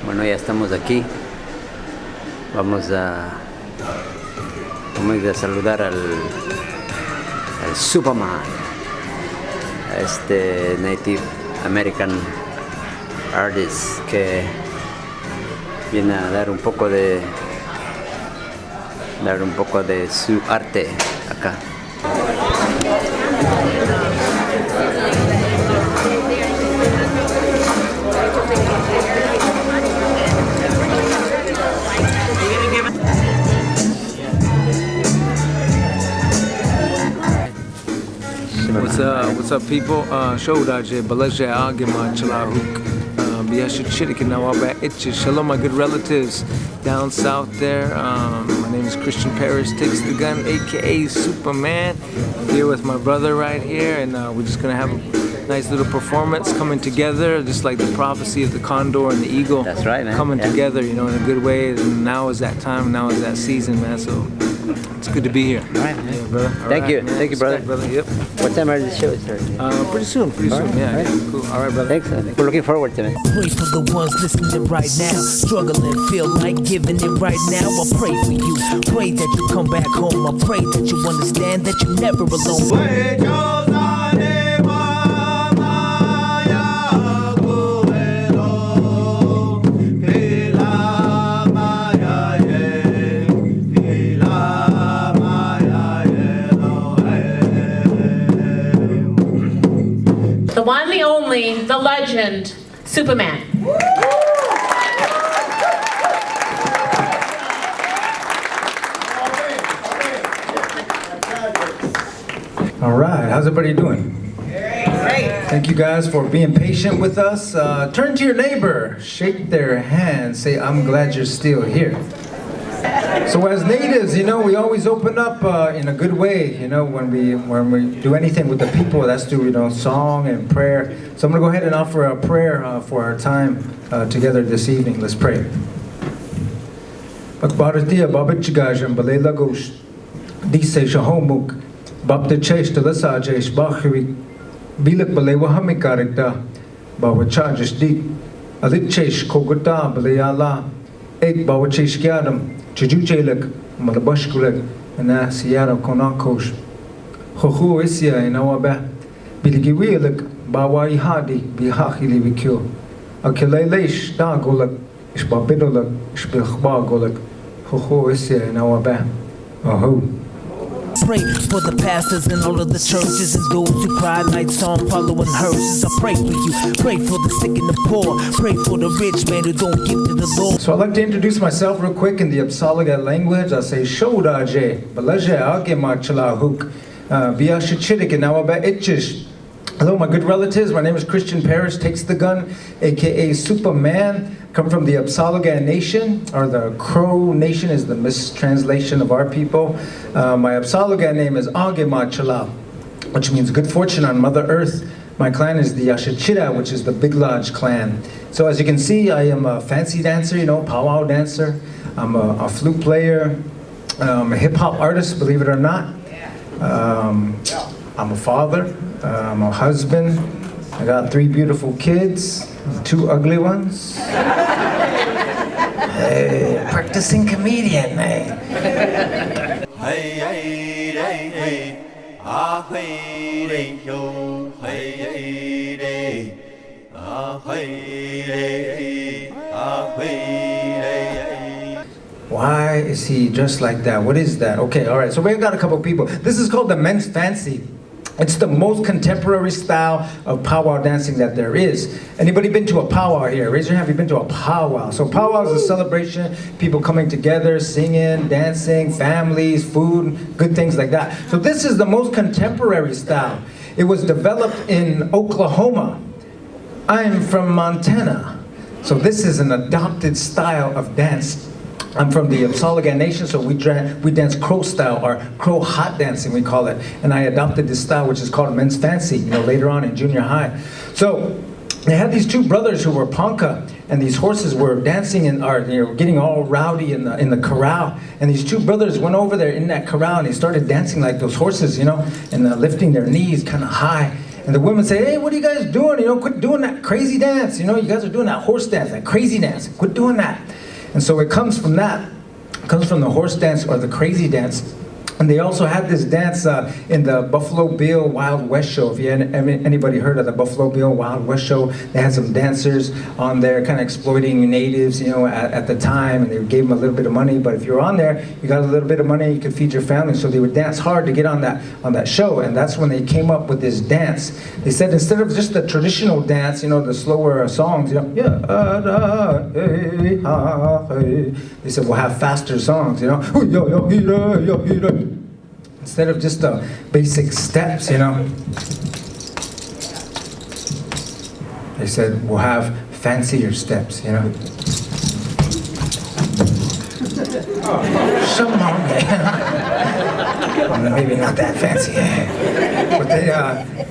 Bueno, ya estamos aquí. Vamos a saludar al Supaman, a este Native American artist que viene a dar un poco de su arte acá. What's up, people? Shoudaje, Balaje, Agima, Chalahuk, Biashichirik, and Nawaba Itch. Shalom, my good relatives down south there. My name is Christian Paris, Takes the Gun, aka Superman. Here with my brother right here, and we're just gonna have a nice little performance coming together, just like the prophecy of the condor and the eagle. That's right, man. Coming together, you know, in a good way. And now is that time, now is that season, man. So it's good to be here. All right, man. Yeah, brother. Thank you, brother. Yep. What time are the shows starting? Pretty soon. Yeah, right. Cool. All right, brother. Thanks. We're looking forward to it. Pray for the ones listening right now, struggling, feel like giving it right now. I pray for you. Pray that you come back home. I pray that you understand that you're never alone. The one, the only, the legend, Superman. All right, how's everybody doing? Great. Thank you guys for being patient with us. Turn to your neighbor, shake their hand, say, I'm glad you're still here. So as natives, you know, we always open up in a good way, you know, when we do anything with the people, that's through, you know, song and prayer. So I'm going to go ahead and offer a prayer for our time together this evening. Let's pray. Akbaratia babachigajam balela gosh. Dise shahomuk. Babte chesh telasa jesh bakhri. Bilak balewa hamikarikta. Bawachajish dik. Alit chesh kogota balayala. Ek bawachish gyadam. Chujujelek, Malabashkulek, and Sierra Konakosh. Hohu Isia in our ba. Bilgiwilek, Bawai Hadi, Bihahili Vikyo. Akelelesh, Dagolek, Ishbabidolek, Ishbilchbagolek. Hohu Isia in our ba. Oho. Pray for the pastors and all of the churches and those who cry like song following hearses. I pray for you. Pray for the sick and the poor. Pray for the rich man who don't give to the Lord. So I'd like to introduce myself real quick in the Apsalaga language. I say Shodaje, Balaje Agema Chalahuk, Biashichirik and Nawaba Itchish. Hello, my good relatives. My name is Christian Paris, Takes the Gun, aka Superman. Come from the Apsalaga Nation, or the Crow Nation is the mistranslation of our people. My Apsalaga name is Agema Chala, which means good fortune on Mother Earth. My clan is the Yashichira, which is the Big Lodge clan. So as you can see, I am a fancy dancer, you know, powwow dancer. I'm a flute player. I'm a hip hop artist, believe it or not. I'm a father. I'm a husband. I got 3 beautiful kids, 2 ugly ones. Hey, practicing comedian, hey. Hey, hey, hey, hey. Ah, hey, hey, yo. Hey, hey, hey. Ah, hey, hey, ah, hey, hey. Why is he dressed like that? What is that? Okay, all right, so we've got a couple people. This is called the men's fancy. It's the most contemporary style of powwow dancing that there is. Anybody been to a powwow here? Raise your hand if you've been to a powwow. So powwow is a celebration, people coming together, singing, dancing, families, food, good things like that. So this is the most contemporary style. It was developed in Oklahoma. I'm from Montana. So this is an adopted style of dance. I'm from the Apsalaga Nation, so we dance crow style, or crow hot dancing, we call it. And I adopted this style, which is called men's fancy, you know, later on in junior high. So they had these two brothers who were panka, and these horses were dancing and getting all rowdy in the corral. And these two brothers went over there in that corral and they started dancing like those horses, and lifting their knees kind of high. And the women say, "Hey, what are you guys doing? Quit doing that crazy dance. You guys are doing that horse dance, that crazy dance. Quit doing that." And so it comes from that. It comes from the horse dance or the crazy dance. And they also had this dance in the Buffalo Bill Wild West show. If anybody heard of the Buffalo Bill Wild West show, they had some dancers on there kind of exploiting natives, at the time, and they gave them a little bit of money. But if you're on there, you got a little bit of money, you could feed your family. So they would dance hard to get on that show. And that's when they came up with this dance. They said instead of just the traditional dance, the slower songs, they said we'll have faster songs, instead of just the basic steps, they said we'll have fancier steps, Some maybe not that fancy, but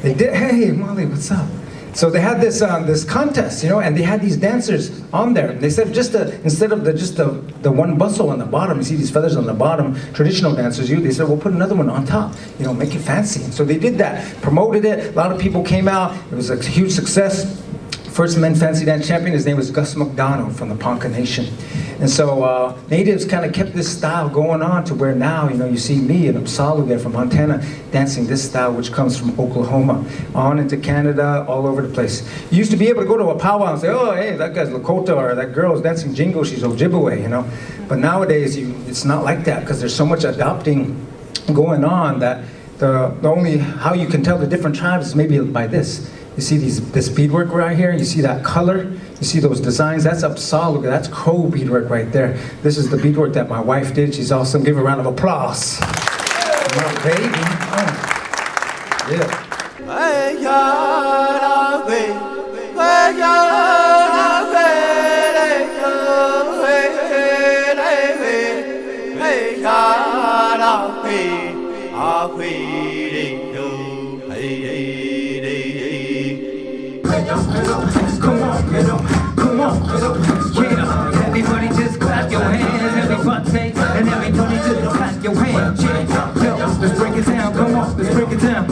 they did. Hey, Molly, what's up? So they had this contest, and they had these dancers on there. They said instead of just the one bustle on the bottom, you see these feathers on the bottom, traditional dancers, they said, we'll put another one on top, make it fancy. And so they did that, promoted it. A lot of people came out. It was a huge success. First men's fancy dance champion, his name was Gus McDonald from the Ponca Nation. And so natives kind of kept this style going on to where now, you see me and Upsala from Montana dancing this style, which comes from Oklahoma, on into Canada, all over the place. You used to be able to go to a powwow and say, "Oh, hey, that guy's Lakota," or "That girl's dancing jingo, she's Ojibwe," But nowadays, it's not like that, because there's so much adopting going on that the only how you can tell the different tribes is maybe by this. You see this beadwork right here, you see that color, you see those designs, that's Upsala, that's Crow beadwork right there. This is the beadwork that my wife did. She's awesome. Give her a round of applause. My baby. Oh. Yeah. Come on, yeah. Everybody just clap your hands, everybody, and everybody just clap your hands, yeah. Yo, let's break it down, come on, let's break it down.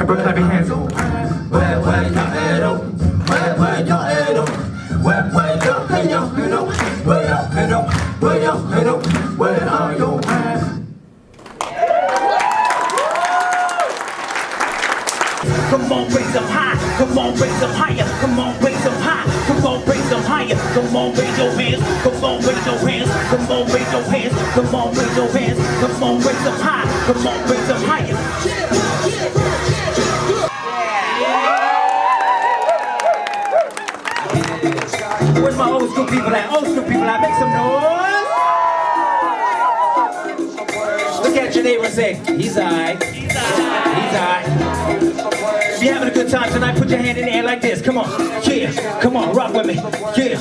Everybody clap your hands. Where are your hands? Come on, raise them high. Come on, raise them higher. Come on, raise them high. Come on, raise them higher. Come on, raise your hands. Come on, raise your hands. Come on, raise your hands. Come on, raise your hands. Come on, raise them high. Come on, raise them higher. Where's my old school people at? Old school people at? Make some noise. Look at your neighbor and say, he's alright. He's alright. If you're having a good time tonight, put your hand in the air like this. Come on. Yeah. Come on, rock with me. Yeah.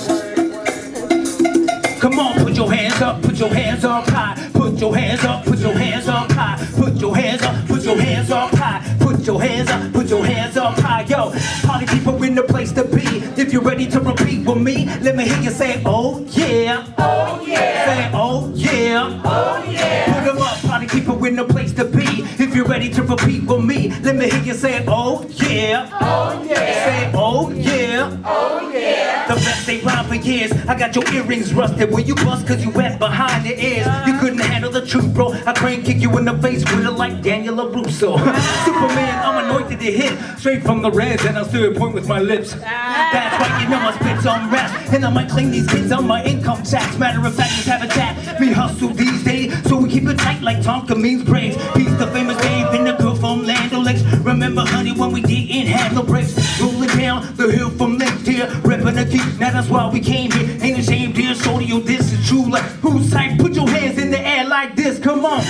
Come on, put your hands up, put your hands up high. Put your hands up, put your hands up high. Put your hands up, put your hands up high. Put your hands up, put your hands up high. Yo, party people in the place to be. If you're ready to repeat with me, let me hear you say, oh yeah. Oh yeah. Say, oh yeah. Oh yeah. Put them up, party people in the place to be. If you're ready to repeat with me, let me hear you say, oh yeah. Oh yeah. Say, oh yeah. Oh yeah. The best they rhyme for years. I got your earrings rusted where you bust cause you wet behind the ears. You couldn't handle the truth, bro. I crane kick you in the face with it like Daniel LaRusso. Superman, I'm anointed to hit straight from the reds, and I still point with my lips. That's right, you know my spit's on rap, and I might claim these kids on my income tax. Matter of fact, just have a tap. Me hustle these days, so we keep keep it tight like Tonka means brains. Peace the famous Dave and the girl from Land O'Lakes. Remember, honey, when we didn't have no brakes. Rolling down the hill from Lake Deer, repping the key. Now that's why we came here. Ain't ashamed, dear. Show you this is true. Like who's tight? Put your hands in the air like this. Come on,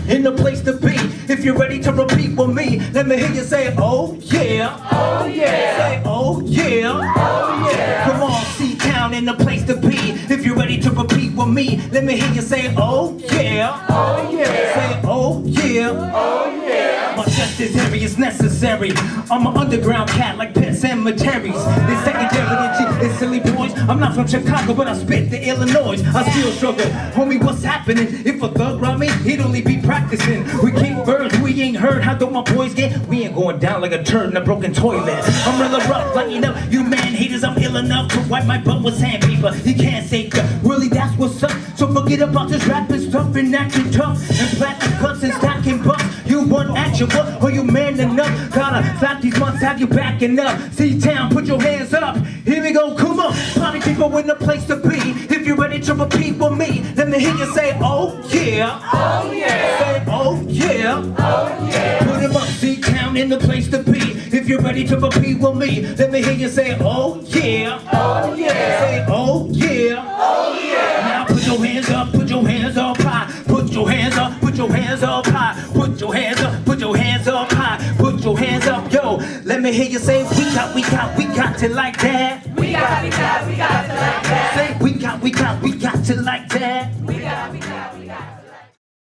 in the place to be. If you're ready to repeat with me, let me hear you say, oh yeah, oh yeah. Say, oh yeah, oh yeah. Come on, C-Town in the place to be. If you're ready to repeat with me, let me hear you say, oh yeah, oh yeah. Say, oh yeah, oh yeah. My chest is hairy, it's necessary. I'm an underground cat like pet cemeteries. They secondary, it's silly boys. I'm not from Chicago, but I spit the Illinois. I still struggle, homie. What's happening? If a thug run me, he'd only be practicing. We kick birds, we ain't heard how though my boys get. We ain't going down like a turd in a broken toilet. I'm real rough, like you know, you man haters. I'm ill enough to wipe my butt with sandpaper. You can't say that. Really, that's what's up. So forget about this rapping stuff and acting tough and plastic cuts and stacking bucks. You want action, what? Or you man enough? Gotta slap these months, have you backing up. C-Town, put your hands up. Here we go, come on. Party people in the place to be. If you're ready to repeat with me, let me hear you say, oh yeah, oh yeah. Say, oh yeah, oh yeah. Put him up, C-Town in the place to be. If you're ready to repeat with me, let me hear you say, oh yeah, oh yeah. Say, oh yeah, oh yeah. Now put your hands up, put your hands up high. Put your hands up, put your hands up high. Put your hands up, put your hands up high. Put your hands up, yo. Let me hear you say, we got to like that. We got to like that. Say, we got to like that. We got.